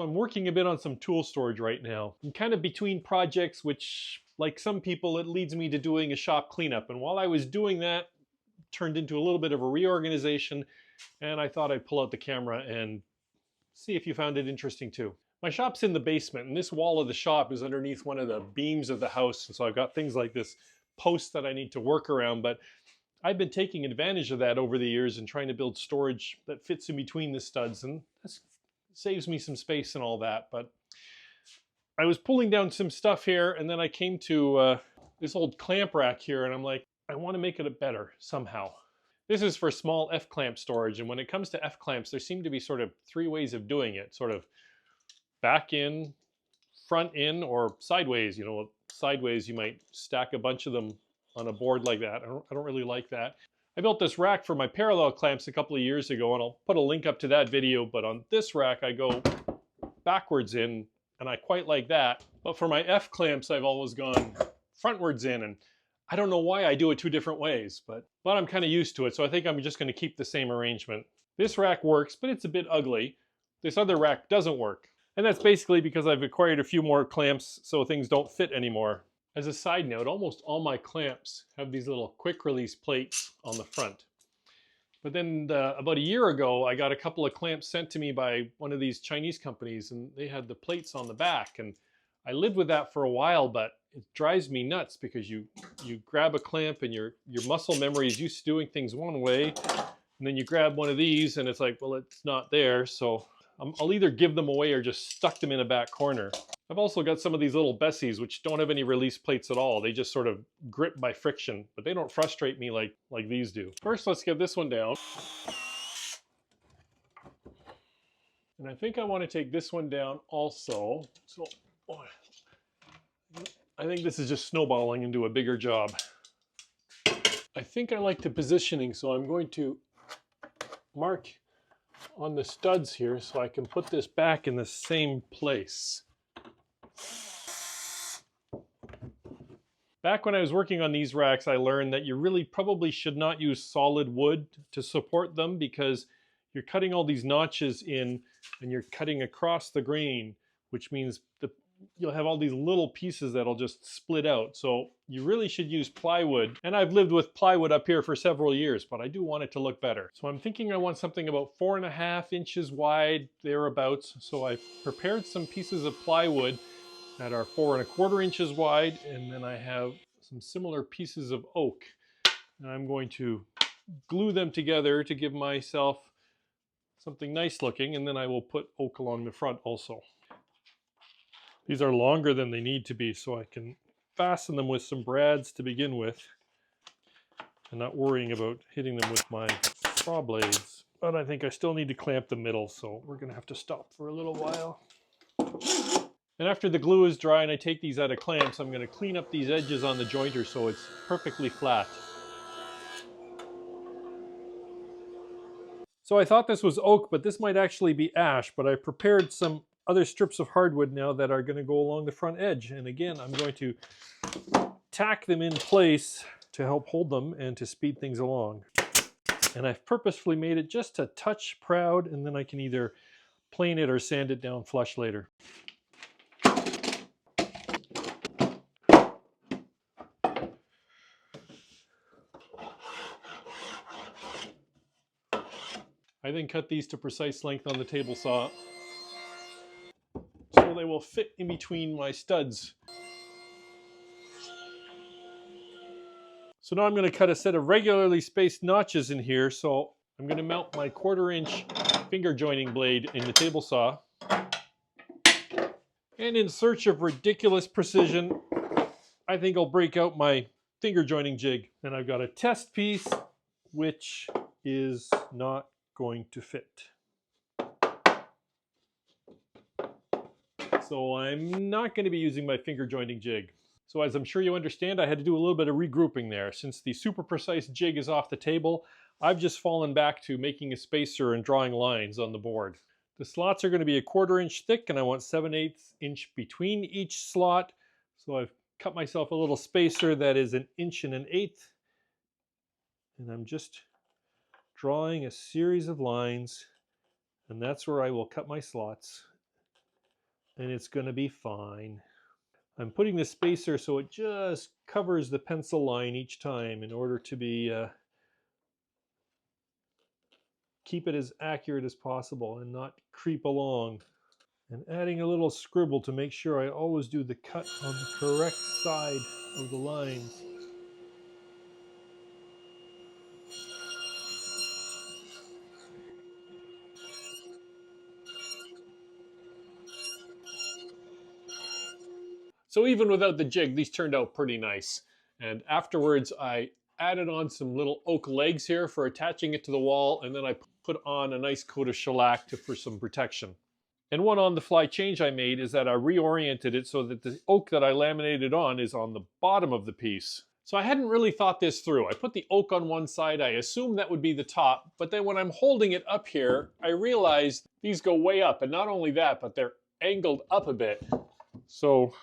I'm working a bit on some tool storage right now. I'm kind of between projects, which, like some people, it leads me to doing a shop cleanup. And while I was doing that, turned into a little bit of a reorganization, and I thought I'd pull out the camera and see if you found it interesting too. My shop's in the basement, and this wall of the shop is underneath one of the beams of the house. And so I've got things like this post that I need to work around, but I've been taking advantage of that over the years and trying to build storage that fits in between the studs, and this saves me some space and all that. But I was pulling down some stuff here, and then I came to this old clamp rack here, and I'm like, I want to make it better somehow. This is for small F-clamp storage, and when it comes to F-clamps, there seem to be sort of 3 ways of doing it. Sort of back in, front in, or sideways. You know, sideways you might stack a bunch of them on a board like that. I don't really like that. I built this rack for my parallel clamps a couple of years ago, and I'll put a link up to that video, but on this rack I go backwards in, and I quite like that. But for my F-clamps, I've always gone frontwards in, and I don't know why I do it 2 different ways, but I'm kind of used to it, so I think I'm just going to keep the same arrangement. This rack works, but it's a bit ugly. This other rack doesn't work. And that's basically because I've acquired a few more clamps so things don't fit anymore. As a side note, almost all my clamps have these little quick release plates on the front. But then about a year ago, I got a couple of clamps sent to me by one of these Chinese companies, and they had the plates on the back. And I lived with that for a while, but it drives me nuts because you grab a clamp and your muscle memory is used to doing things one way, and then you grab one of these and it's like, well, it's not there. So I'll either give them away or just stuck them in a back corner. I've also got some of these little Bessies which don't have any release plates at all. They just sort of grip by friction, but they don't frustrate me like these do. First, let's get this one down. And I think I want to take this one down also. So I think this is just snowballing into a bigger job. I think I like the positioning, so I'm going to mark on the studs here so I can put this back in the same place. Back when I was working on these racks, I learned that you really probably should not use solid wood to support them because you're cutting all these notches in and you're cutting across the grain, which means you'll have all these little pieces that'll just split out. So you really should use plywood. And I've lived with plywood up here for several years, but I do want it to look better. So I'm thinking I want something about 4.5 inches wide, thereabouts. So I've prepared some pieces of plywood that are 4.25 inches wide, and then I have some similar pieces of oak. And I'm going to glue them together to give myself something nice looking, and then I will put oak along the front also. These are longer than they need to be, so I can fasten them with some brads to begin with and not worrying about hitting them with my saw blades. But I think I still need to clamp the middle, so we're going to have to stop for a little while. And after the glue is dry and I take these out of clamps, I'm going to clean up these edges on the jointer so it's perfectly flat. So I thought this was oak, but this might actually be ash, but I prepared some other strips of hardwood now that are going to go along the front edge. And again, I'm going to tack them in place to help hold them and to speed things along. And I've purposefully made it just a touch proud, and then I can either plane it or sand it down flush later. I then cut these to precise length on the table saw so they will fit in between my studs. So now I'm going to cut a set of regularly spaced notches in here, so I'm going to mount my 1/4 inch finger joining blade in the table saw. And in search of ridiculous precision, I think I'll break out my finger joining jig. And I've got a test piece which is not going to fit. So I'm not going to be using my finger jointing jig. So as I'm sure you understand, I had to do a little bit of regrouping there. Since the super precise jig is off the table, I've just fallen back to making a spacer and drawing lines on the board. The slots are going to be 1/4 inch thick, and I want 7/8 inch between each slot. So I've cut myself a little spacer that is 1 1/8 inches. And I'm just drawing a series of lines, and that's where I will cut my slots. and it's going to be fine. I'm putting the spacer so it just covers the pencil line each time in order to be keep it as accurate as possible and not creep along. And adding a little scribble to make sure I always do the cut on the correct side of the lines. So even without the jig, these turned out pretty nice. And afterwards, I added on some little oak legs here for attaching it to the wall, and then I put on a nice coat of shellac for some protection. And one on-the-fly change I made is that I reoriented it so that the oak that I laminated on is on the bottom of the piece. So I hadn't really thought this through. I put the oak on one side, I assumed that would be the top, but then when I'm holding it up here, I realized these go way up, and not only that, but they're angled up a bit. So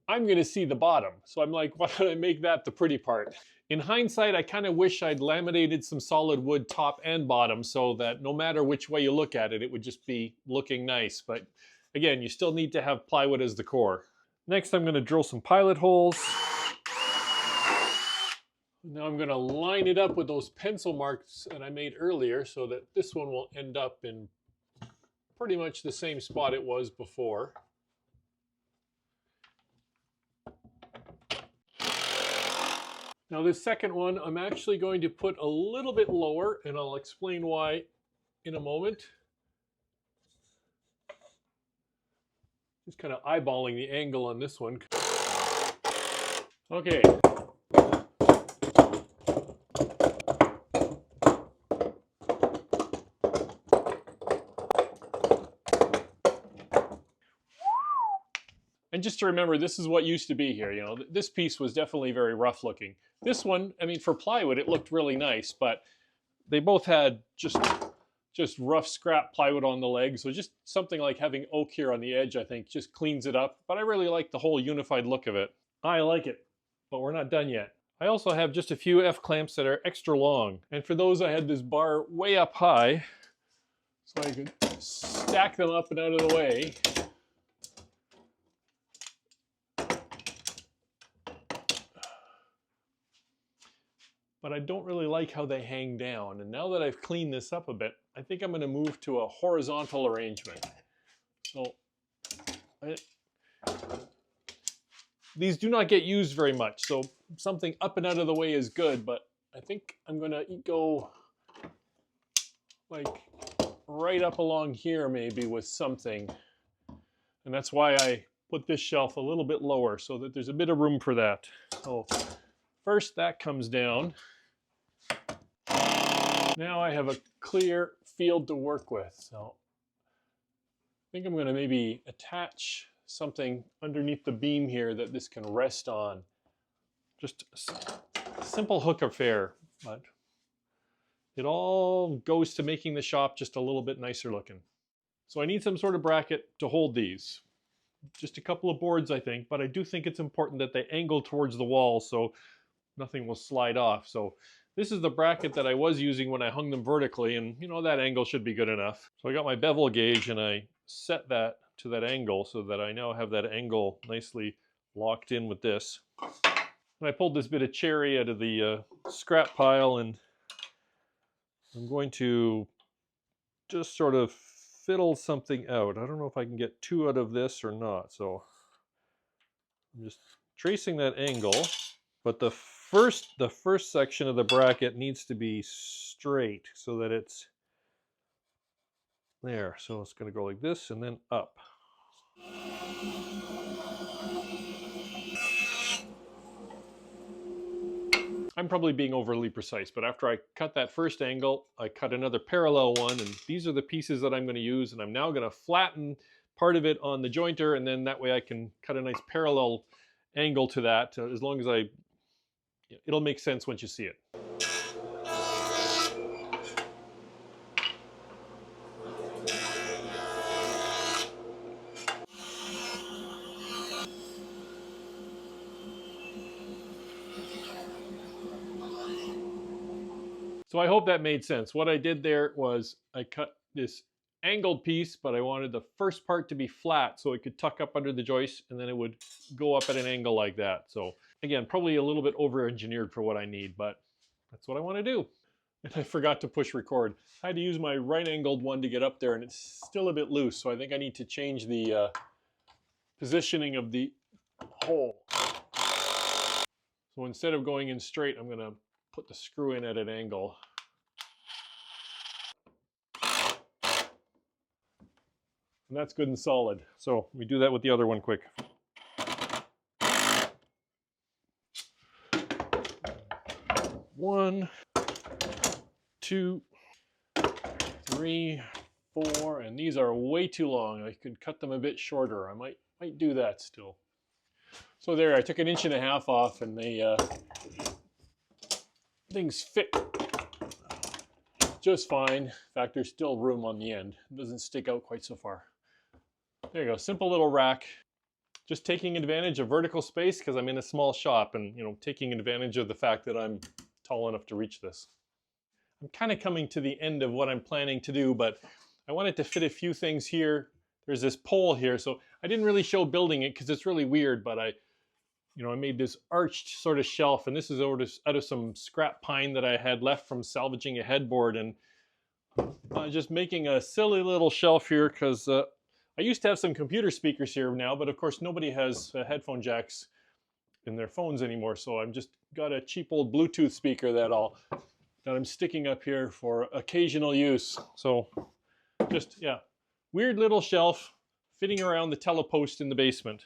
I'm going to see the bottom. So I'm like, why don't I make that the pretty part? In hindsight, I kind of wish I'd laminated some solid wood top and bottom so that no matter which way you look at it, it would just be looking nice. But again, you still need to have plywood as the core. Next, I'm going to drill some pilot holes. Now I'm going to line it up with those pencil marks that I made earlier so that this one will end up in pretty much the same spot it was before. Now this second one, I'm actually going to put a little bit lower, and I'll explain why in a moment. Just kind of eyeballing the angle on this one. Okay. And just to remember, this is what used to be here. You know, this piece was definitely very rough looking. This one, I mean, for plywood, it looked really nice, but they both had just rough scrap plywood on the legs. So just something like having oak here on the edge, I think, just cleans it up. But I really like the whole unified look of it. I like it, but we're not done yet. I also have just a few F-clamps that are extra long. And for those, I had this bar way up high, so I could stack them up and out of the way. But I don't really like how they hang down. And now that I've cleaned this up a bit, I think I'm going to move to a horizontal arrangement. So these do not get used very much, so something up and out of the way is good, but I think I'm going to go like right up along here maybe with something. And that's why I put this shelf a little bit lower so that there's a bit of room for that. So first that comes down. Now I have a clear field to work with. So I think I'm going to maybe attach something underneath the beam here that this can rest on. Just a simple hook affair, but it all goes to making the shop just a little bit nicer looking. So I need some sort of bracket to hold these. Just a couple of boards, I think, but I do think it's important that they angle towards the wall so nothing will slide off. So this is the bracket that I was using when I hung them vertically, and you know, that angle should be good enough. So I got my bevel gauge and I set that to that angle so that I now have that angle nicely locked in with this. And I pulled this bit of cherry out of the scrap pile, and I'm going to just sort of fiddle something out. I don't know if I can get two out of this or not, so I'm just tracing that angle. But the first section of the bracket needs to be straight so that it's there. So it's going to go like this and then up. I'm probably being overly precise, but after I cut that first angle, I cut another parallel one, and these are the pieces that I'm going to use, and I'm now going to flatten part of it on the jointer, and then that way I can cut a nice parallel angle to that, as long as it'll make sense once you see it. So I hope that made sense. What I did there was I cut this angled piece, but I wanted the first part to be flat so it could tuck up under the joist and then it would go up at an angle like that. So again, probably a little bit over-engineered for what I need, but that's what I want to do. And I forgot to push record. I had to use my right-angled one to get up there and it's still a bit loose, so I think I need to change the positioning of the hole. So instead of going in straight, I'm going to put the screw in at an angle. And that's good and solid. So we do that with the other one quick. One, two, three, four, and these are way too long. I could cut them a bit shorter. I might do that still. So there, I took 1.5 inches off, and they things fit just fine. In fact, there's still room on the end. It doesn't stick out quite so far. There you go, simple little rack. Just taking advantage of vertical space because I'm in a small shop, and taking advantage of the fact that I'm tall enough to reach this. I'm kind of coming to the end of what I'm planning to do, but I wanted to fit a few things here. There's this pole here, so I didn't really show building it because it's really weird, but I made this arched sort of shelf, and this is out of some scrap pine that I had left from salvaging a headboard, and just making a silly little shelf here because I used to have some computer speakers here now, but of course nobody has headphone jacks in their phones anymore, so I've just got a cheap old Bluetooth speaker that I'm sticking up here for occasional use. So just, yeah, weird little shelf fitting around the telepost in the basement.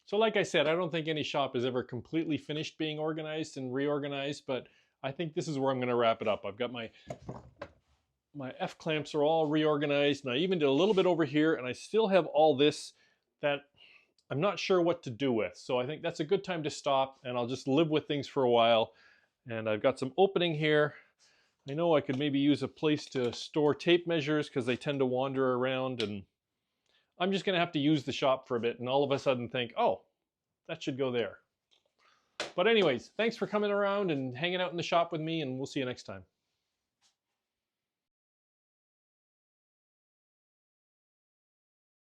So like I said, I don't think any shop is ever completely finished being organized and reorganized, but I think this is where I'm going to wrap it up. I've got my F-clamps are all reorganized, and I even did a little bit over here, and I still have all this that I'm not sure what to do with. So I think that's a good time to stop, and I'll just live with things for a while. And I've got some opening here. I know I could maybe use a place to store tape measures because they tend to wander around, and I'm just going to have to use the shop for a bit and all of a sudden think, oh, that should go there. But anyways, thanks for coming around and hanging out in the shop with me, and we'll see you next time.